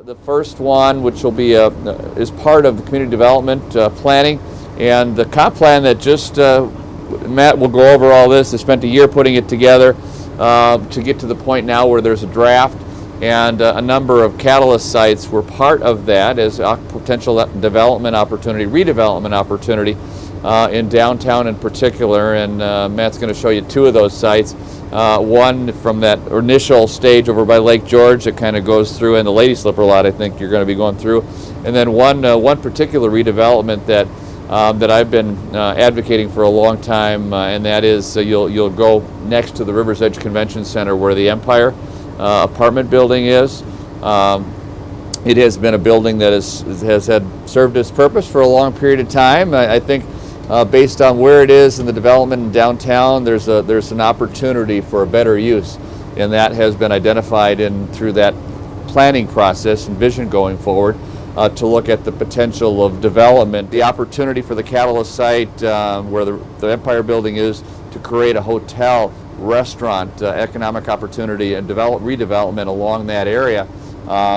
The first one, which will be is part of the community development planning, and the comp plan that just Matt will go over all this. They spent a year putting it together to get to the point now where there's a draft, and a number of catalyst sites were part of that as a potential development opportunity, redevelopment opportunity in downtown in particular. And Matt's going to show you two of those sites. One from that initial stage over by Lake George that kind of goes through, and the Lady Slipper lot I think you're going to be going through, and then one particular redevelopment that I've been advocating for a long time, and that is you'll go next to the Rivers Edge Convention Center where the Empire apartment building is. It has been a building that has served its purpose for a long period of time. I think based on where it is in the development in downtown, there's an opportunity for a better use, and that has been identified through that planning process and vision going forward to look at the potential of development. The opportunity for the Catalyst site where the Empire building is to create a hotel, restaurant, economic opportunity, and redevelopment along that area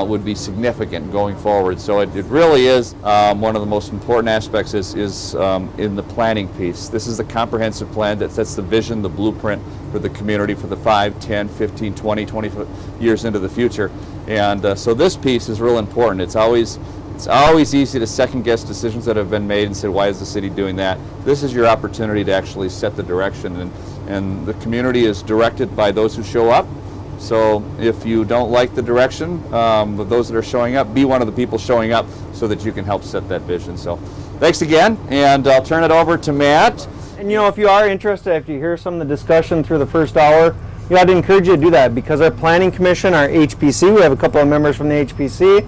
would be significant going forward. So it really is one of the most important aspects is in the planning piece. This is the comprehensive plan that sets the vision, the blueprint for the community for the 5, 10, 15, 20 years into the future. And so this piece is real important. It's always easy to second guess decisions that have been made and say, why is the city doing that? This is your opportunity to actually set the direction, and the community is directed by those who show up. So if you don't like the direction of those that are showing up, be one of the people showing up so that you can help set that vision. So thanks again, and I'll turn it over to Matt. And if you are interested, if you hear some of the discussion through the first hour, I'd encourage you to do that, because our Planning Commission, our HPC, we have a couple of members from the HPC,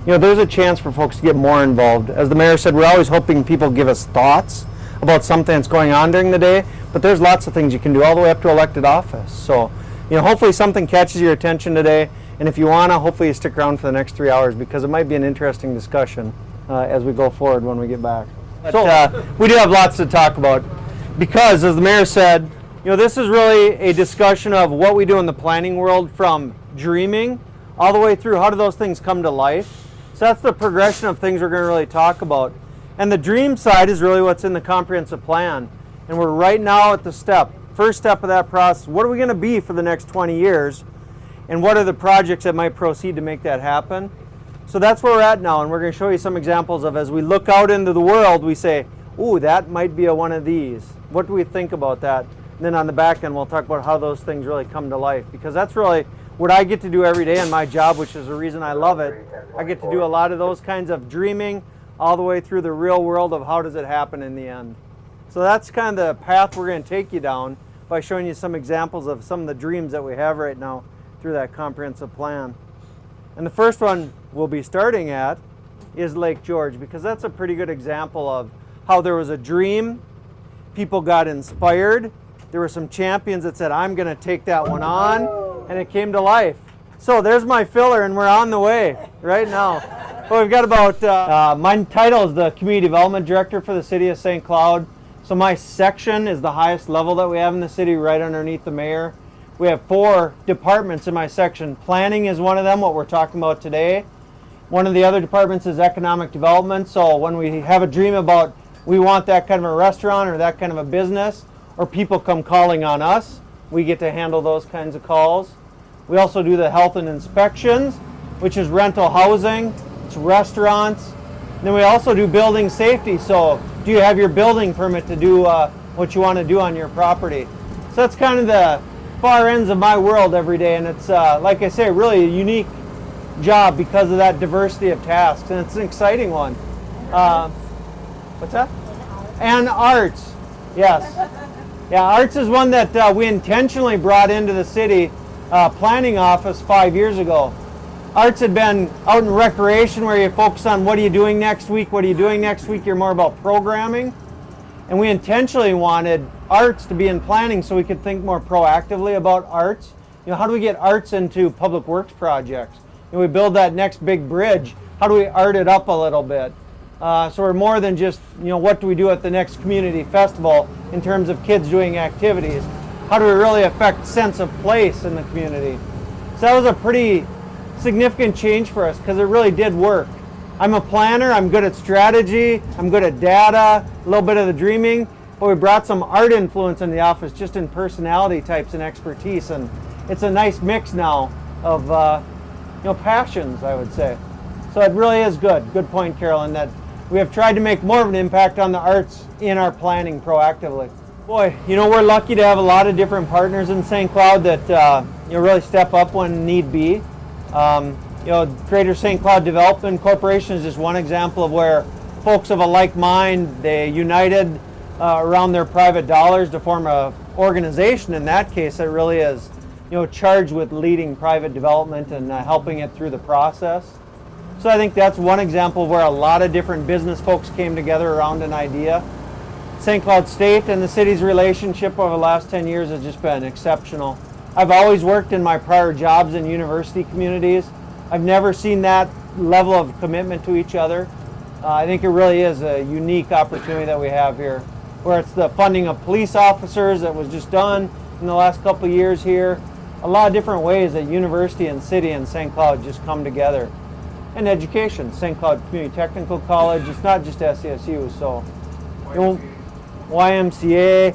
there's a chance for folks to get more involved. As the mayor said, we're always hoping people give us thoughts about something that's going on during the day, but there's lots of things you can do all the way up to elected office. So hopefully something catches your attention today, and if you want to, hopefully you stick around for the next 3 hours, because it might be an interesting discussion as we go forward when we get back. So we do have lots to talk about, because as the mayor said, this is really a discussion of what we do in the planning world, from dreaming all the way through how do those things come to life. So that's the progression of things we're going to really talk about. And the dream side is really what's in the comprehensive plan. And we're right now at the first step of that process. What are we going to be for the next 20 years? And what are the projects that might proceed to make that happen? So that's where we're at now, and we're going to show you some examples of, as we look out into the world, we say, ooh, that might be one of these. What do we think about that? And then on the back end, we'll talk about how those things really come to life, because that's really what I get to do every day in my job, which is the reason I love it. I get to do a lot of those kinds of dreaming all the way through the real world of how does it happen in the end. So that's kind of the path we're going to take you down by showing you some examples of some of the dreams that we have right now through that comprehensive plan. And the first one we'll be starting at is Lake George, because that's a pretty good example of how there was a dream, people got inspired, there were some champions that said, I'm going to take that one on, and it came to life. So there's my filler, and we're on the way right now. Well, we've got about, my title is the Community Development Director for the City of St. Cloud. So my section is the highest level that we have in the city, right underneath the mayor. We have 4 departments in my section. Planning is one of them, what we're talking about today. One of the other departments is economic development. So when we have a dream about we want that kind of a restaurant or that kind of a business, or people come calling on us, we get to handle those kinds of calls. We also do the health and inspections, which is rental housing, it's restaurants. And then we also do building safety. So do you have your building permit to do what you want to do on your property? So that's kind of the far ends of my world every day, and it's like I say, really a unique job because of that diversity of tasks, and it's an exciting one. What's that? And arts, yes. Yeah, arts is one that we intentionally brought into the city planning office 5 years ago. Arts had been out in recreation, where you focus on what are you doing next week, what are you doing next week, you're more about programming. And we intentionally wanted arts to be in planning so we could think more proactively about arts. How do we get arts into public works projects? We build that next big bridge, how do we art it up a little bit? So we're more than just, what do we do at the next community festival in terms of kids doing activities? How do we really affect sense of place in the community? So that was a pretty significant change for us because it really did work. I'm a planner, I'm good at strategy, I'm good at data, a little bit of the dreaming, but we brought some art influence in the office just in personality types and expertise, and it's a nice mix now of passions, I would say. So it really is good. Good point, Carolyn, that we have tried to make more of an impact on the arts in our planning proactively. Boy, we're lucky to have a lot of different partners in St. Cloud that really step up when need be. Greater St. Cloud Development Corporation is just one example of where folks of a like mind, they united around their private dollars to form an organization in that case that really is charged with leading private development and helping it through the process. So I think that's one example of where a lot of different business folks came together around an idea. St. Cloud State and the city's relationship over the last 10 years has just been exceptional. I've always worked in my prior jobs in university communities. I've never seen that level of commitment to each other. I think it really is a unique opportunity that we have here, where it's the funding of police officers that was just done in the last couple of years here. A lot of different ways that university and city and St. Cloud just come together. And education, St. Cloud Community Technical College, it's not just SCSU, so YMCA,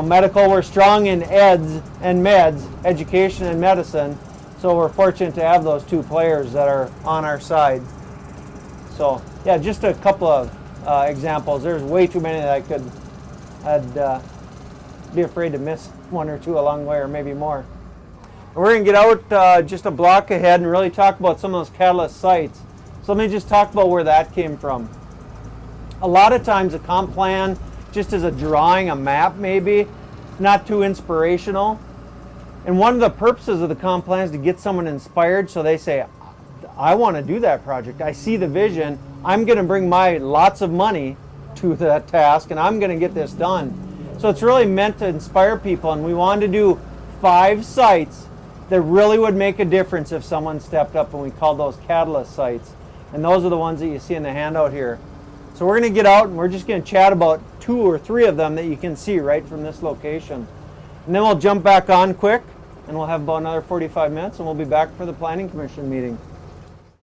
medical, we're strong in eds and meds, education and medicine, so we're fortunate to have those two players that are on our side. So yeah, just a couple of examples. There's way too many that I'd be afraid to miss one or two along the way, or maybe more. We're going to get out just a block ahead and really talk about some of those catalyst sites. So let me just talk about where that came from. A lot of times a comp plan, just as a drawing, a map maybe, not too inspirational. And one of the purposes of the comp plan is to get someone inspired so they say, I want to do that project. I see the vision. I'm going to bring my lots of money to that task and I'm going to get this done. So it's really meant to inspire people, and we wanted to do 5 sites that really would make a difference if someone stepped up, and we called those catalyst sites. And those are the ones that you see in the handout here. So we're going to get out and we're just going to chat about 2 or 3 of them that you can see right from this location. And then we'll jump back on quick, and we'll have about another 45 minutes, and we'll be back for the Planning Commission meeting.